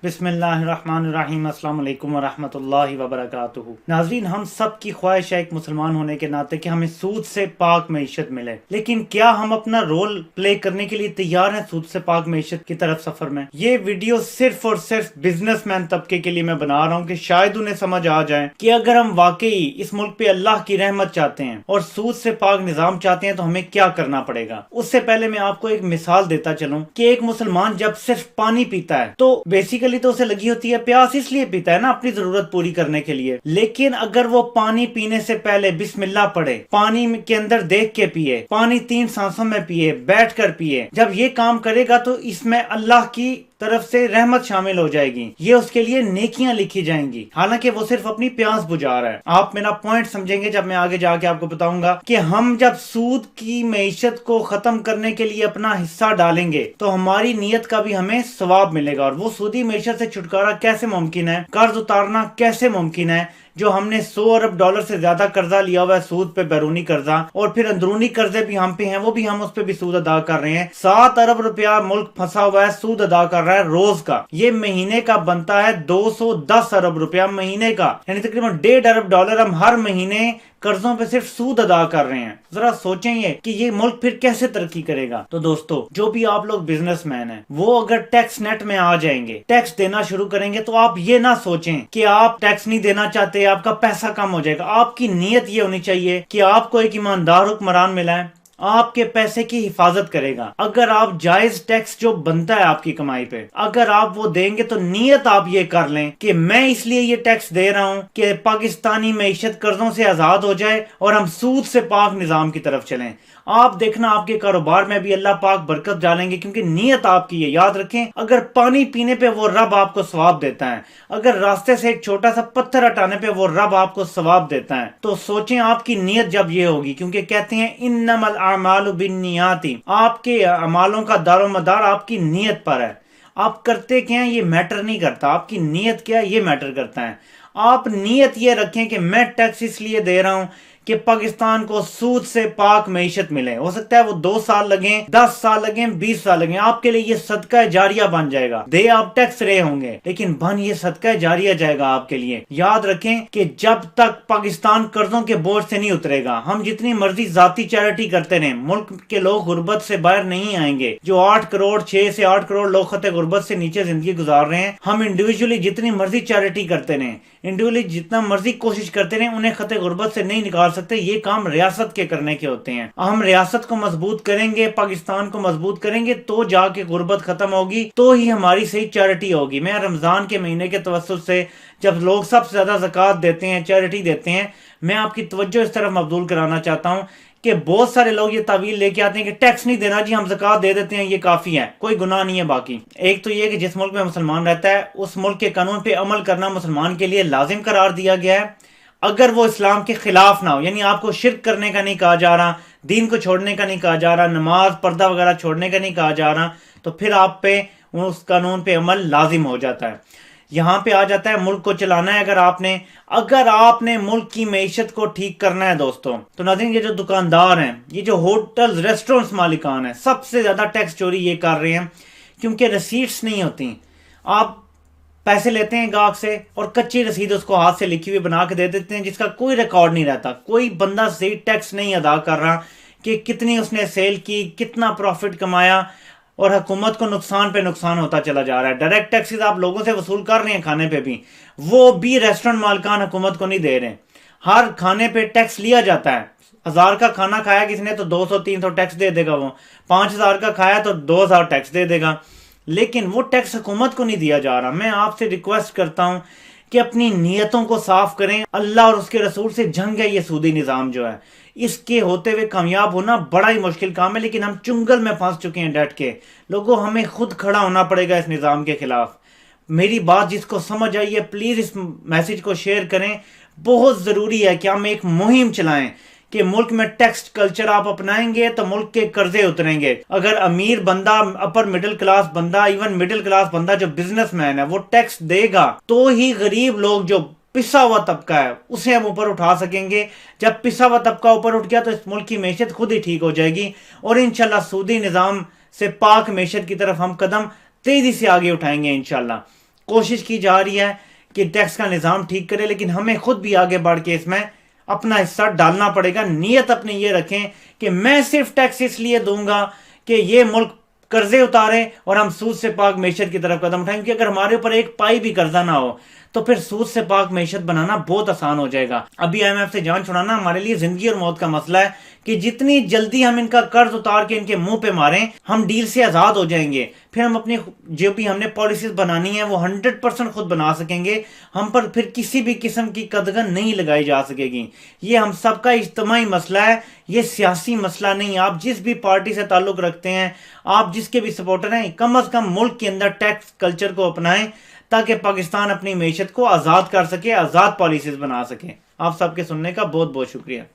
بسم اللہ الرحمن الرحیم۔ السلام علیکم ورحمۃ اللہ وبرکاتہ۔ ناظرین، ہم سب کی خواہش ہے ایک مسلمان ہونے کے ناطے کہ ہمیں سود سے پاک معیشت ملے، لیکن کیا ہم اپنا رول پلے کرنے کے لیے تیار ہیں سود سے پاک معیشت کی طرف سفر میں؟ یہ ویڈیو صرف اور صرف بزنس مین طبقے کے لیے میں بنا رہا ہوں کہ شاید انہیں سمجھ آ جائے کہ اگر ہم واقعی اس ملک پہ اللہ کی رحمت چاہتے ہیں اور سود سے پاک نظام چاہتے ہیں تو ہمیں کیا کرنا پڑے گا۔ اس سے پہلے میں آپ کو ایک مثال دیتا چلوں کہ ایک مسلمان جب صرف پانی پیتا ہے تو بیسیکلی تو اسے لگی ہوتی ہے پیاس، اس لیے پیتا ہے نا، اپنی ضرورت پوری کرنے کے لیے۔ لیکن اگر وہ پانی پینے سے پہلے بسم اللہ پڑھے، پانی کے اندر دیکھ کے پیے، پانی 3 سانسوں میں پیے، بیٹھ کر پیے، جب یہ کام کرے گا تو اس میں اللہ کی طرف سے رحمت شامل ہو جائے گی، یہ اس کے لیے نیکیاں لکھی جائیں گی، حالانکہ وہ صرف اپنی پیاس بجھا رہا ہے۔ آپ میرا پوائنٹ سمجھیں گے جب میں آگے جا کے آپ کو بتاؤں گا کہ ہم جب سود کی معیشت کو ختم کرنے کے لیے اپنا حصہ ڈالیں گے تو ہماری نیت کا بھی ہمیں ثواب ملے گا۔ اور وہ سودی معیشت سے چھٹکارا کیسے ممکن ہے، قرض اتارنا کیسے ممکن ہے، جو ہم نے $100 ارب سے زیادہ قرضہ لیا ہوا ہے سود پہ، بیرونی قرضہ، اور پھر اندرونی قرضے بھی ہم پہ ہیں، وہ بھی ہم اس پہ بھی سود ادا کر رہے ہیں۔ 7 ارب روپیہ ملک پھنسا ہوا ہے، سود ادا کر رہا ہے روز کا۔ یہ مہینے کا بنتا ہے 210 ارب روپیہ مہینے کا، یعنی تقریباً $1.5 ارب ہم ہر مہینے قرضوں پہ صرف سود ادا کر رہے ہیں۔ ذرا سوچیں یہ کہ یہ ملک پھر کیسے ترقی کرے گا۔ تو دوستو، جو بھی آپ لوگ بزنس مین ہیں وہ اگر ٹیکس نیٹ میں آ جائیں گے، ٹیکس دینا شروع کریں گے، تو آپ یہ نہ سوچیں کہ آپ ٹیکس نہیں دینا چاہتے، آپ کا پیسہ کم ہو جائے گا۔ آپ کی نیت یہ ہونی چاہیے کہ آپ کو ایک ایماندار حکمران ملا ہے، آپ کے پیسے کی حفاظت کرے گا۔ اگر آپ جائز ٹیکس جو بنتا ہے آپ کی کمائی پہ اگر آپ وہ دیں گے تو نیت آپ یہ کر لیں کہ میں اس لیے یہ ٹیکس دے رہا ہوں کہ پاکستانی معیشت قرضوں سے آزاد ہو جائے اور ہم سود سے پاک نظام کی طرف چلیں۔ آپ دیکھنا آپ کے کاروبار میں بھی اللہ پاک برکت ڈالیں گے، کیونکہ نیت آپ کی ہے۔ یاد رکھیں، اگر پانی پینے پہ وہ رب آپ کو ثواب دیتا ہے، اگر راستے سے ایک چھوٹا سا پتھر ہٹانے پہ وہ رب آپ کو ثواب دیتا ہے، تو سوچیں آپ کی نیت جب یہ ہوگی، کیونکہ کہتے ہیں انما الاعمال بالنیات، آپ کے اعمالوں کا دار و مدار آپ کی نیت پر ہے۔ آپ کرتے کیا ہیں یہ میٹر نہیں کرتا، آپ کی نیت کیا ہے یہ میٹر کرتا ہے۔ آپ نیت یہ رکھیں کہ میں ٹیکس اس لیے دے رہا ہوں کہ پاکستان کو سود سے پاک معیشت ملے۔ ہو سکتا ہے وہ 2 سال لگیں، 10 سال لگیں، 20 سال لگیں، آپ کے لیے یہ صدقہ جاریہ بن جائے گا۔ دے آپ ٹیکس رہے ہوں گے لیکن بن یہ صدقہ جاریہ جائے گا آپ کے لیے۔ یاد رکھیں کہ جب تک پاکستان قرضوں کے بوجھ سے نہیں اترے گا، ہم جتنی مرضی ذاتی چیریٹی کرتے رہیں، ملک کے لوگ غربت سے باہر نہیں آئیں گے۔ جو 6 سے 8 کروڑ لوگ خط غربت سے نیچے زندگی گزار رہے ہیں، ہم انڈیویجولی جتنی مرضی چیریٹی کرتے رہیں، انڈیویجولی جتنا مرضی کوشش کرتے رہیں، انہیں خط غربت سے نہیں نکال سکتے۔ یہ کام ریاست کے کرنے کے ہوتے ہیں۔ ہم ریاست کو مضبوط کریں گے، پاکستان کو مضبوط کریں گے تو جا کے غربت ختم ہوگی، تو ہی ہماری صحیح چیریٹی ہوگی۔ میں رمضان کے مہینے کے توسط سے جب لوگ سب سے زیادہ زکوٰۃ دیتے ہیں، چیریٹی دیتے ہیں، میں آپ کی توجہ اس طرف مبذول کرانا چاہتا ہوں کہ بہت سارے لوگ یہ تعویل لے کے آتے ہیں کہ ٹیکس نہیں دینا جی، ہم زکوٰۃ دے دیتے ہیں، یہ کافی ہے، کوئی گناہ نہیں ہے۔ باقی ایک تو یہ کہ جس ملک میں مسلمان رہتا ہے اس ملک کے قانون پہ عمل کرنا مسلمان کے لیے لازم قرار دیا گیا ہے، اگر وہ اسلام کے خلاف نہ ہو۔ یعنی آپ کو شرک کرنے کا نہیں کہا جا رہا، دین کو چھوڑنے کا نہیں کہا جا رہا، نماز پردہ وغیرہ چھوڑنے کا نہیں کہا جا رہا، تو پھر آپ پہ اس قانون پہ عمل لازم ہو جاتا ہے۔ یہاں پہ آ جاتا ہے ملک کو چلانا ہے اگر آپ نے ملک کی معیشت کو ٹھیک کرنا ہے دوستوں۔ تو ناظرین، یہ جو دکاندار ہیں، یہ جو ہوٹل ریسٹورنٹس مالکان ہیں، سب سے زیادہ ٹیکس چوری یہ کر رہے ہیں کیونکہ رسیٹس نہیں ہوتی۔ آپ پیسے لیتے ہیں گاہک سے اور کچی رسید اس کو ہاتھ سے لکھی ہوئی بنا کے دے دیتے ہیں، جس کا کوئی ریکارڈ نہیں رہتا۔ کوئی بندہ صحیح ٹیکس نہیں ادا کر رہا کہ کتنی اس نے سیل کی، کتنا پروفٹ کمایا، اور حکومت کو نقصان پہ نقصان ہوتا چلا جا رہا ہے۔ ڈائریکٹ ٹیکسز آپ لوگوں سے وصول کر رہے ہیں کھانے پہ بھی، وہ بھی ریسٹورنٹ مالکان حکومت کو نہیں دے رہے۔ ہر کھانے پہ ٹیکس لیا جاتا ہے۔ 1000 کا کھانا کھایا کسی نے تو 200-300 ٹیکس دے دے گا، وہ 5000 کا کھایا تو 2000 ٹیکس دے دے گا، لیکن وہ ٹیکس حکومت کو نہیں دیا جا رہا۔ میں آپ سے ریکویسٹ کرتا ہوں کہ اپنی نیتوں کو صاف کریں۔ اللہ اور اس کے رسول سے جنگ ہے یہ سودی نظام جو ہے، اس کے ہوتے ہوئے کامیاب ہونا بڑا ہی مشکل کام ہے، لیکن ہم چنگل میں پھنس چکے ہیں ڈٹ کے۔ لوگوں، ہمیں خود کھڑا ہونا پڑے گا اس نظام کے خلاف۔ میری بات جس کو سمجھ آئی ہے پلیز اس میسج کو شیئر کریں۔ بہت ضروری ہے کہ ہم ایک مہم چلائیں کہ ملک میں ٹیکس کلچر آپ اپنائیں گے تو ملک کے قرضے اتریں گے۔ اگر امیر بندہ، اپر مڈل کلاس بندہ، ایون مڈل کلاس بندہ جو بزنس مین ہے وہ ٹیکس دے گا تو ہی غریب لوگ جو پسا ہوا طبقہ ہے اسے ہم اوپر اٹھا سکیں گے۔ جب پسا ہوا طبقہ اوپر اٹھ گیا تو اس ملک کی معیشت خود ہی ٹھیک ہو جائے گی، اور انشاءاللہ سودی نظام سے پاک معیشت کی طرف ہم قدم تیزی سے آگے اٹھائیں گے انشاءاللہ۔ کوشش کی جا رہی ہے کہ ٹیکس کا نظام ٹھیک کرے، لیکن ہمیں خود بھی آگے بڑھ کے اس میں اپنا حصہ ڈالنا پڑے گا۔ نیت اپنی یہ رکھیں کہ میں صرف ٹیکس اس لیے دوں گا کہ یہ ملک قرضے اتارے اور ہم سود سے پاک معیشت کی طرف قدم اٹھائیں، کیونکہ اگر ہمارے اوپر ایک پائی بھی قرضہ نہ ہو تو پھر سود سے پاک معیشت بنانا بہت آسان ہو جائے گا۔ ابھی IMF سے جان چھڑانا ہمارے لیے زندگی اور موت کا مسئلہ ہے کہ جتنی جلدی ہم ان کا قرض اتار کے ان کے منہ پہ ماریں، ہم ڈیل سے آزاد ہو جائیں گے۔ پھر ہم اپنی جو بھی ہم نے پالیسیز بنانی ہیں وہ 100% خود بنا سکیں گے، ہم پر پھر کسی بھی قسم کی قدغن نہیں لگائی جا سکے گی۔ یہ ہم سب کا اجتماعی مسئلہ ہے، یہ سیاسی مسئلہ نہیں۔ آپ جس بھی پارٹی سے تعلق رکھتے ہیں، آپ جس کے بھی سپورٹر ہیں، کم از کم ملک کے اندر ٹیکس کلچر کو اپنائیں تاکہ پاکستان اپنی معیشت کو آزاد کر سکے، آزاد پالیسیز بنا سکے۔ آپ سب کے سننے کا بہت بہت شکریہ۔